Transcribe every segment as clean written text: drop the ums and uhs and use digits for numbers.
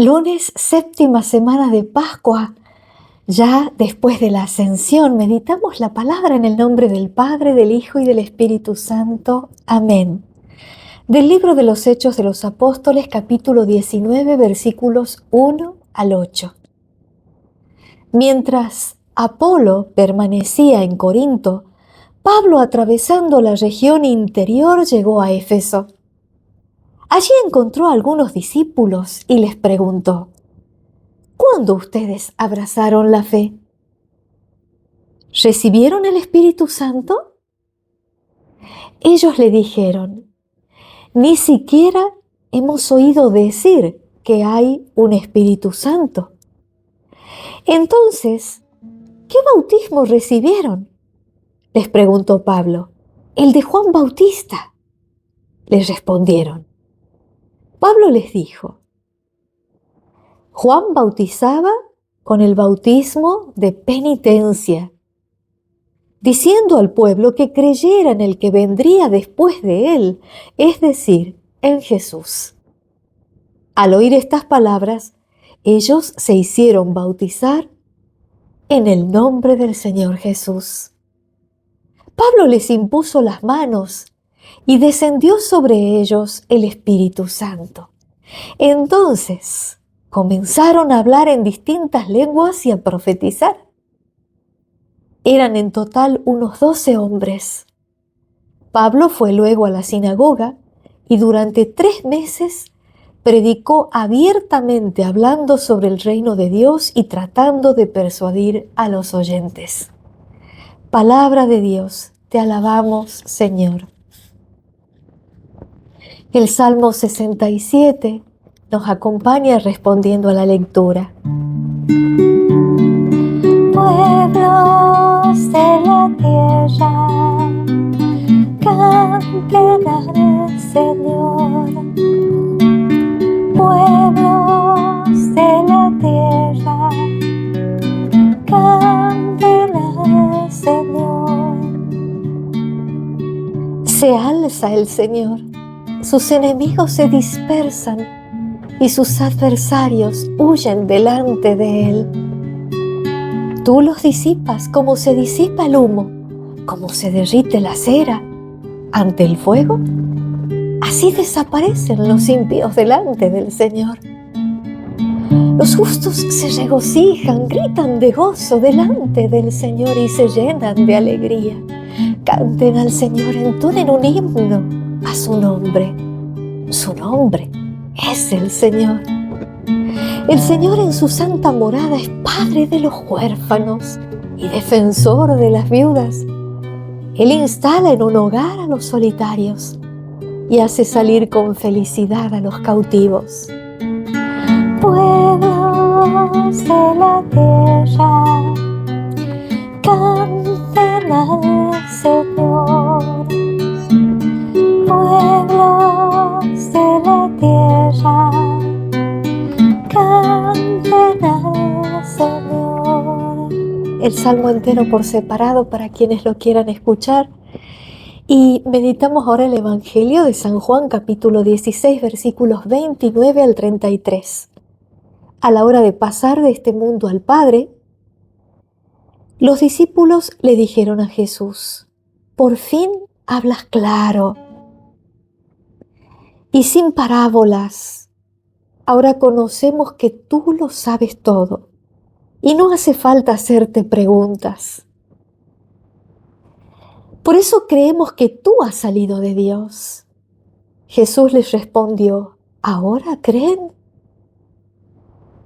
Lunes, séptima semana de Pascua. Ya después de la Ascensión, meditamos la palabra en el nombre del Padre, del Hijo y del Espíritu Santo. Amén. Del libro de los Hechos de los Apóstoles, capítulo 19, versículos 1 al 8. Mientras Apolo permanecía en Corinto, Pablo, atravesando la región interior, llegó a Éfeso. Allí encontró a algunos discípulos y les preguntó: ¿cuándo ustedes abrazaron la fe? ¿Recibieron el Espíritu Santo? Ellos le dijeron: ni siquiera hemos oído decir que hay un Espíritu Santo. Entonces, ¿qué bautismo recibieron? Les preguntó Pablo. El de Juan Bautista, les respondieron. Pablo les dijo: Juan bautizaba con el bautismo de penitencia, diciendo al pueblo que creyera en el que vendría después de él, es decir, en Jesús. Al oír estas palabras, ellos se hicieron bautizar en el nombre del Señor Jesús. Pablo les impuso las manos y descendió sobre ellos el Espíritu Santo. Entonces comenzaron a hablar en distintas lenguas y a profetizar. Eran en total unos 12 hombres. Pablo fue luego a la sinagoga y durante 3 meses predicó abiertamente, hablando sobre el reino de Dios y tratando de persuadir a los oyentes. Palabra de Dios, te alabamos, Señor. El Salmo 67 nos acompaña respondiendo a la lectura. Pueblos de la tierra, canten al Señor. Pueblos de la tierra, canten al Señor. Se alza el Señor, sus enemigos se dispersan y sus adversarios huyen delante de Él. Tú los disipas como se disipa el humo, como se derrite la cera ante el fuego. Así desaparecen los impíos delante del Señor. Los justos se regocijan, gritan de gozo delante del Señor y se llenan de alegría. Canten al Señor, entonen un himno a su nombre. Su nombre es el Señor. El Señor en su santa morada es Padre de los huérfanos y defensor de las viudas. Él instala en un hogar a los solitarios y hace salir con felicidad a los cautivos. Pueblos de la tierra, canten al Señor. Pueblos de la tierra, canten al Señor. El salmo entero por separado para quienes lo quieran escuchar. Y meditamos ahora el Evangelio de San Juan, capítulo 16, versículos 29 al 33. A la hora de pasar de este mundo al Padre, los discípulos le dijeron a Jesús: por fin hablas claro y sin parábolas. Ahora conocemos que tú lo sabes todo y no hace falta hacerte preguntas. Por eso creemos que tú has salido de Dios. Jesús les respondió: ¿ahora creen?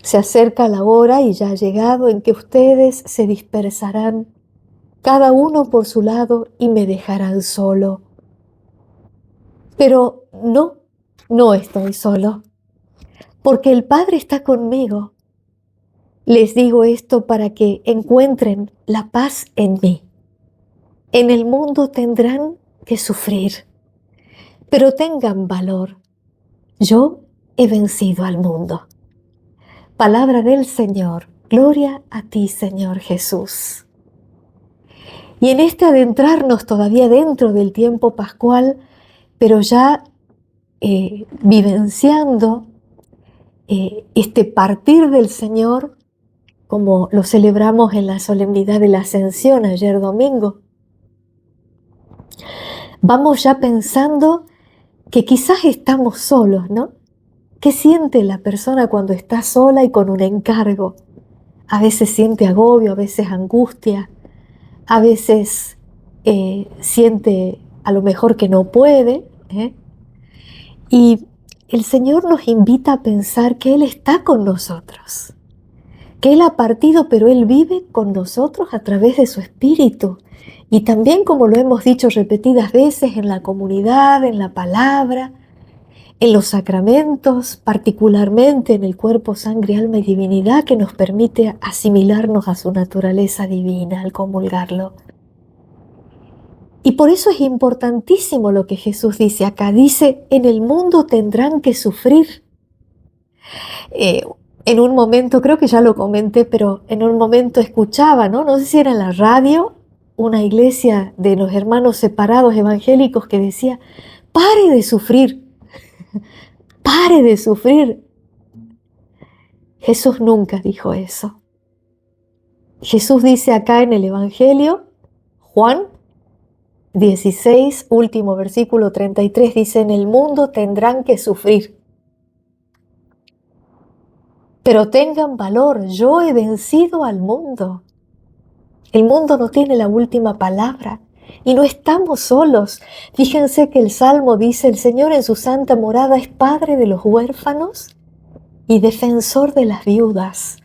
Se acerca la hora y ya ha llegado en que ustedes se dispersarán, cada uno por su lado, y me dejarán solo. Pero no estoy solo, porque el Padre está conmigo. Les digo esto para que encuentren la paz en mí. En el mundo tendrán que sufrir, pero tengan valor. Yo he vencido al mundo. Palabra del Señor. Gloria a ti, Señor Jesús. Y en este adentrarnos todavía dentro del tiempo pascual, pero ya vivenciando este partir del Señor, como lo celebramos en la solemnidad de la Ascensión ayer domingo, vamos ya pensando que quizás estamos solos, ¿no? ¿Qué siente la persona cuando está sola y con un encargo? A veces siente agobio, a veces angustia, a veces siente a lo mejor que no puede, ¿eh? Y el Señor nos invita a pensar que Él está con nosotros, que Él ha partido, pero Él vive con nosotros a través de su Espíritu. Y también, como lo hemos dicho repetidas veces, en la comunidad, en la palabra, en los sacramentos, particularmente en el cuerpo, sangre, alma y divinidad, que nos permite asimilarnos a su naturaleza divina al comulgarlo. Y por eso es importantísimo lo que Jesús dice acá. Dice, en el mundo tendrán que sufrir. En un momento, creo que ya lo comenté, pero en un momento escuchaba, no sé si era en la radio, una iglesia de los hermanos separados evangélicos que decía, pare de sufrir, pare de sufrir. Jesús nunca dijo eso. Jesús dice acá en el Evangelio, Juan 16, último versículo 33, dice, en el mundo tendrán que sufrir. Pero tengan valor, yo he vencido al mundo. El mundo no tiene la última palabra y no estamos solos. Fíjense que el Salmo dice, el Señor en su santa morada es Padre de los huérfanos y defensor de las viudas.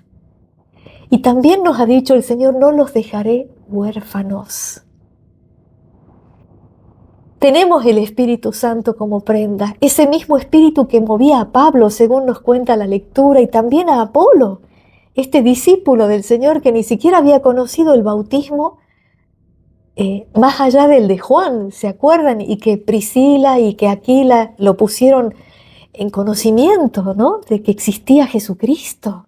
Y también nos ha dicho el Señor, no los dejaré huérfanos. Tenemos el Espíritu Santo como prenda, ese mismo Espíritu que movía a Pablo, según nos cuenta la lectura, y también a Apolo, este discípulo del Señor que ni siquiera había conocido el bautismo, más allá del de Juan, ¿se acuerdan? Y que Priscila y que Aquila lo pusieron en conocimiento, ¿no? De que existía Jesucristo.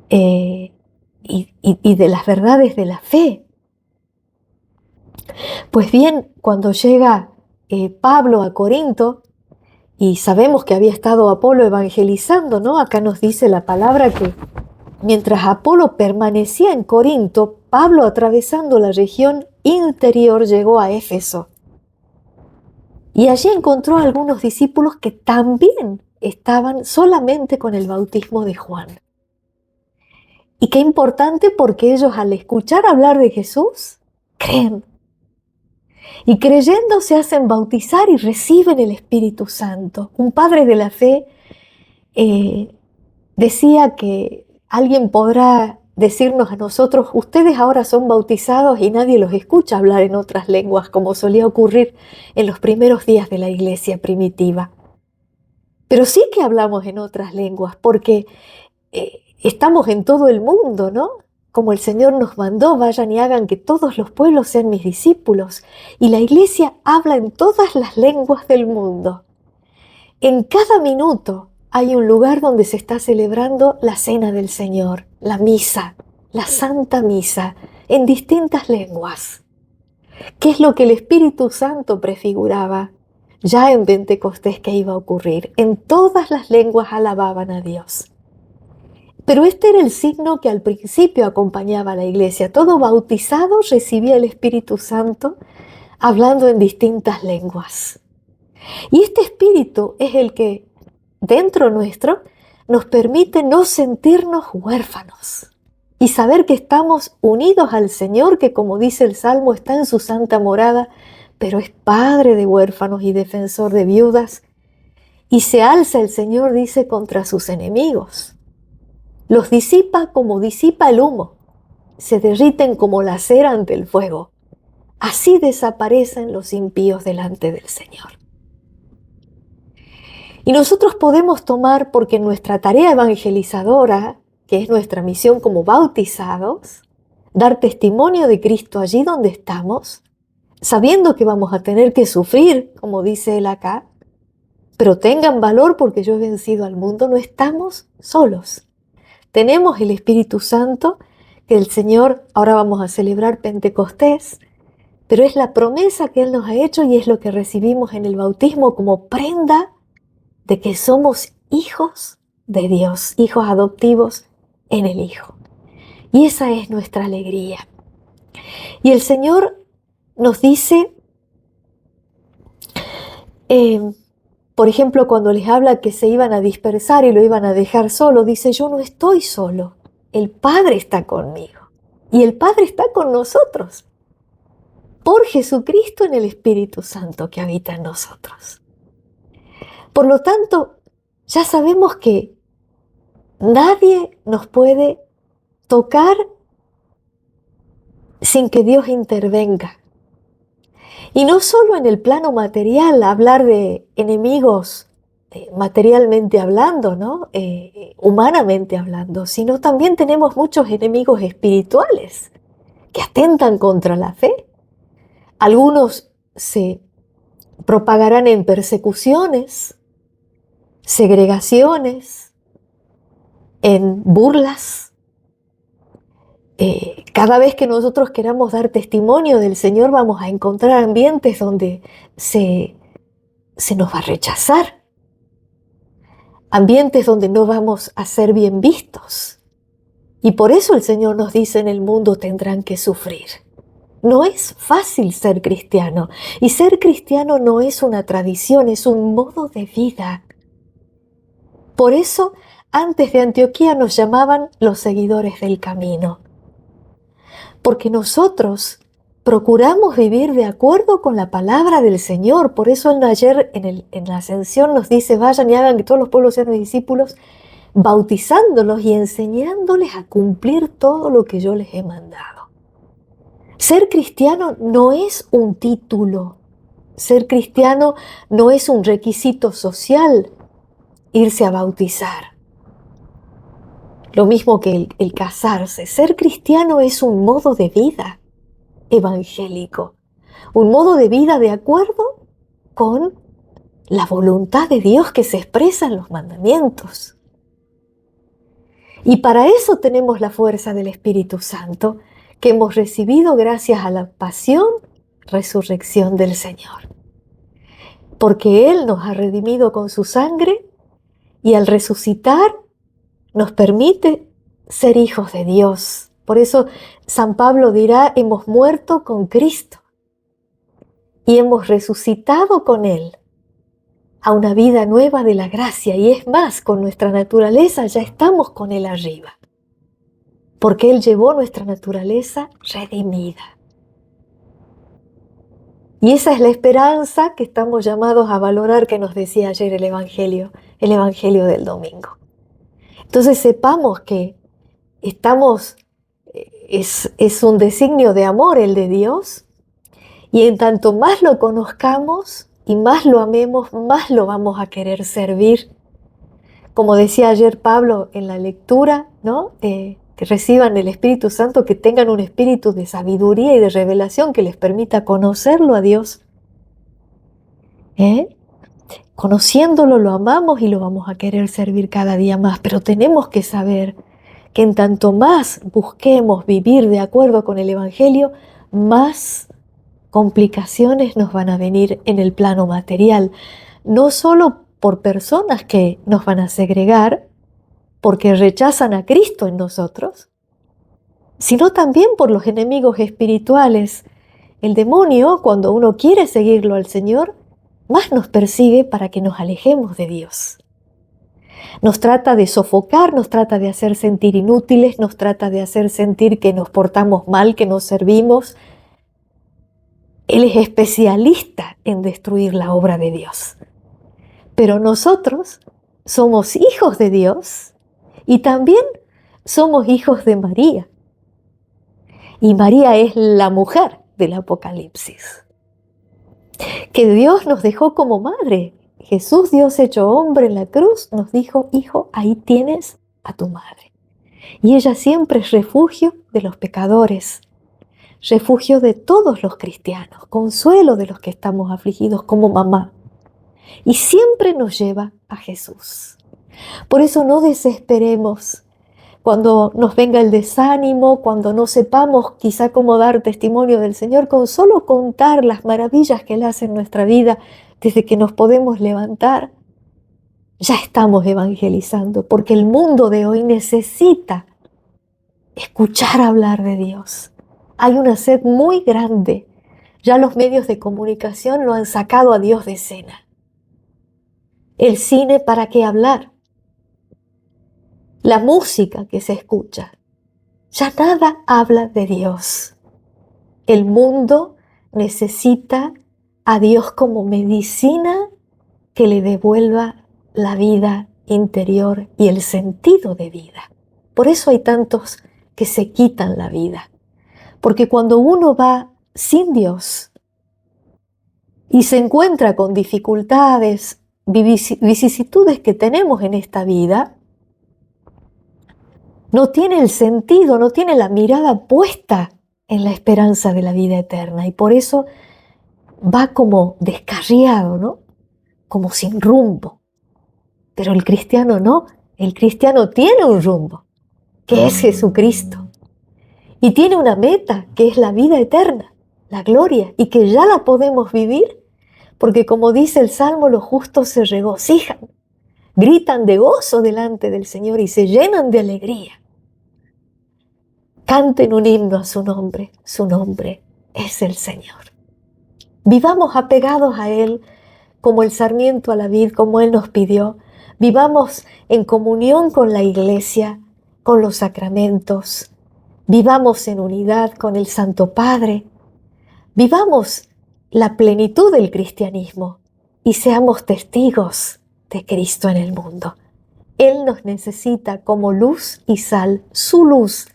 Y de las verdades de la fe. Pues bien, cuando llega Pablo a Corinto, y sabemos que había estado Apolo evangelizando, ¿no? Acá nos dice la palabra que mientras Apolo permanecía en Corinto, Pablo, atravesando la región interior, llegó a Éfeso. Y allí encontró a algunos discípulos que también estaban solamente con el bautismo de Juan. Y qué importante, porque ellos, al escuchar hablar de Jesús, creen. Y creyendo se hacen bautizar y reciben el Espíritu Santo. Un padre de la fe decía que alguien podrá decirnos a nosotros, ustedes ahora son bautizados y nadie los escucha hablar en otras lenguas, como solía ocurrir en los primeros días de la iglesia primitiva. Pero sí que hablamos en otras lenguas, porque estamos en todo el mundo, ¿no? Como el Señor nos mandó, vayan y hagan que todos los pueblos sean mis discípulos. Y la iglesia habla en todas las lenguas del mundo. En cada minuto hay un lugar donde se está celebrando la cena del Señor, la misa, la Santa Misa, en distintas lenguas. ¿Qué es lo que el Espíritu Santo prefiguraba ya en Pentecostés que iba a ocurrir? En todas las lenguas alababan a Dios. Pero este era el signo que al principio acompañaba a la iglesia. Todo bautizado recibía el Espíritu Santo hablando en distintas lenguas. Y este Espíritu es el que dentro nuestro nos permite no sentirnos huérfanos y saber que estamos unidos al Señor, que como dice el Salmo está en su santa morada, pero es Padre de huérfanos y defensor de viudas. Y se alza el Señor, dice, contra sus enemigos. Los disipa como disipa el humo, se derriten como la cera ante el fuego. Así desaparecen los impíos delante del Señor. Y nosotros podemos tomar, porque nuestra tarea evangelizadora, que es nuestra misión como bautizados, dar testimonio de Cristo allí donde estamos, sabiendo que vamos a tener que sufrir, como dice él acá, pero tengan valor porque yo he vencido al mundo, no estamos solos. Tenemos el Espíritu Santo, que el Señor, ahora vamos a celebrar Pentecostés, pero es la promesa que Él nos ha hecho y es lo que recibimos en el bautismo como prenda de que somos hijos de Dios, hijos adoptivos en el Hijo. Y esa es nuestra alegría. Y el Señor nos dice, por ejemplo, cuando les habla que se iban a dispersar y lo iban a dejar solo, dice, yo no estoy solo, el Padre está conmigo. Y el Padre está con nosotros, por Jesucristo en el Espíritu Santo que habita en nosotros. Por lo tanto, ya sabemos que nadie nos puede tocar sin que Dios intervenga. Y no solo en el plano material, hablar de enemigos materialmente hablando, ¿no? Humanamente hablando, sino también tenemos muchos enemigos espirituales que atentan contra la fe. Algunos se propagarán en persecuciones, segregaciones, en burlas. Cada vez que nosotros queramos dar testimonio del Señor, vamos a encontrar ambientes donde se nos va a rechazar, ambientes donde no vamos a ser bien vistos. Y por eso el Señor nos dice, en el mundo tendrán que sufrir. No es fácil ser cristiano, y ser cristiano no es una tradición, es un modo de vida. Por eso, antes de Antioquía nos llamaban los seguidores del camino. Porque nosotros procuramos vivir de acuerdo con la palabra del Señor. Por eso ayer en la ascensión nos dice, vayan y hagan que todos los pueblos sean mis discípulos, bautizándolos y enseñándoles a cumplir todo lo que yo les he mandado. Ser cristiano no es un título. Ser cristiano no es un requisito social, irse a bautizar. Lo mismo que el casarse. Ser cristiano es un modo de vida evangélico, un modo de vida de acuerdo con la voluntad de Dios que se expresa en los mandamientos. Y para eso tenemos la fuerza del Espíritu Santo que hemos recibido gracias a la pasión, resurrección del Señor. Porque Él nos ha redimido con su sangre y al resucitar nos permite ser hijos de Dios. Por eso San Pablo dirá, hemos muerto con Cristo y hemos resucitado con Él a una vida nueva de la gracia. Y es más, con nuestra naturaleza ya estamos con Él arriba, porque Él llevó nuestra naturaleza redimida. Y esa es la esperanza que estamos llamados a valorar, que nos decía ayer el Evangelio del domingo. Entonces sepamos que es un designio de amor el de Dios, y en tanto más lo conozcamos y más lo amemos, más lo vamos a querer servir. Como decía ayer Pablo en la lectura, ¿no? Que reciban el Espíritu Santo, que tengan un espíritu de sabiduría y de revelación que les permita conocerlo a Dios. Conociéndolo lo amamos y lo vamos a querer servir cada día más, pero tenemos que saber que en tanto más busquemos vivir de acuerdo con el Evangelio, más complicaciones nos van a venir en el plano material, no solo por personas que nos van a segregar porque rechazan a Cristo en nosotros, sino también por los enemigos espirituales. El demonio, cuando uno quiere seguirlo al Señor, más nos persigue para que nos alejemos de Dios. Nos trata de sofocar, nos trata de hacer sentir inútiles, nos trata de hacer sentir que nos portamos mal, que no servimos. Él es especialista en destruir la obra de Dios. Pero nosotros somos hijos de Dios y también somos hijos de María. Y María es la mujer del Apocalipsis, que Dios nos dejó como madre. Jesús, Dios hecho hombre en la cruz, nos dijo, hijo, ahí tienes a tu madre. Y ella siempre es refugio de los pecadores, refugio de todos los cristianos, consuelo de los que estamos afligidos como mamá. Y siempre nos lleva a Jesús. Por eso no desesperemos cuando nos venga el desánimo, cuando no sepamos quizá cómo dar testimonio del Señor, con solo contar las maravillas que Él hace en nuestra vida desde que nos podemos levantar. ya estamos evangelizando, porque el mundo de hoy necesita escuchar hablar de Dios. Hay una sed muy grande. Ya los medios de comunicación lo han sacado a Dios de escena. El cine, ¿para qué hablar? La música que se escucha, ya nada habla de Dios. El mundo necesita a Dios como medicina que le devuelva la vida interior y el sentido de vida. Por eso hay tantos que se quitan la vida. Porque cuando uno va sin Dios y se encuentra con dificultades, vicisitudes que tenemos en esta vida, no tiene el sentido, no tiene la mirada puesta en la esperanza de la vida eterna. Y por eso va como descarriado, ¿no? Como sin rumbo. Pero el cristiano no. El cristiano tiene un rumbo, que es Jesucristo. Y tiene una meta, que es la vida eterna, la gloria, y que ya la podemos vivir, porque como dice el Salmo, los justos se regocijan, gritan de gozo delante del Señor y se llenan de alegría. Canten un himno a su nombre es el Señor. Vivamos apegados a Él como el sarmiento a la vid, como Él nos pidió. Vivamos en comunión con la iglesia, con los sacramentos. Vivamos en unidad con el Santo Padre. Vivamos la plenitud del cristianismo y seamos testigos de Cristo en el mundo. Él nos necesita como luz y sal, su luz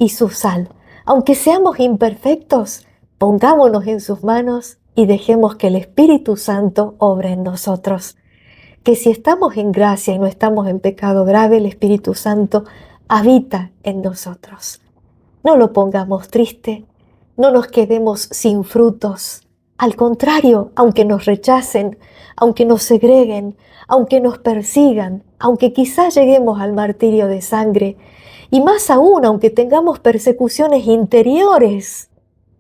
y su sal. Aunque seamos imperfectos, pongámonos en sus manos y dejemos que el Espíritu Santo obre en nosotros. Que si estamos en gracia y no estamos en pecado grave, el Espíritu Santo habita en nosotros. No lo pongamos triste, no nos quedemos sin frutos. Al contrario, aunque nos rechacen, aunque nos segreguen, aunque nos persigan, aunque quizás lleguemos al martirio de sangre, y más aún, aunque tengamos persecuciones interiores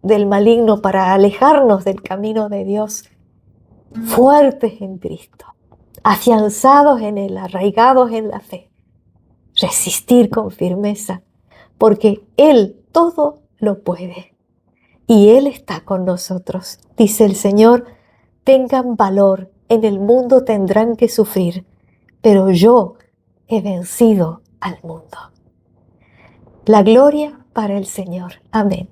del maligno para alejarnos del camino de Dios, fuertes en Cristo, afianzados en Él, arraigados en la fe, resistir con firmeza, porque Él todo lo puede y Él está con nosotros. Dice el Señor, tengan valor, en el mundo tendrán que sufrir, pero yo he vencido al mundo. La gloria para el Señor. Amén.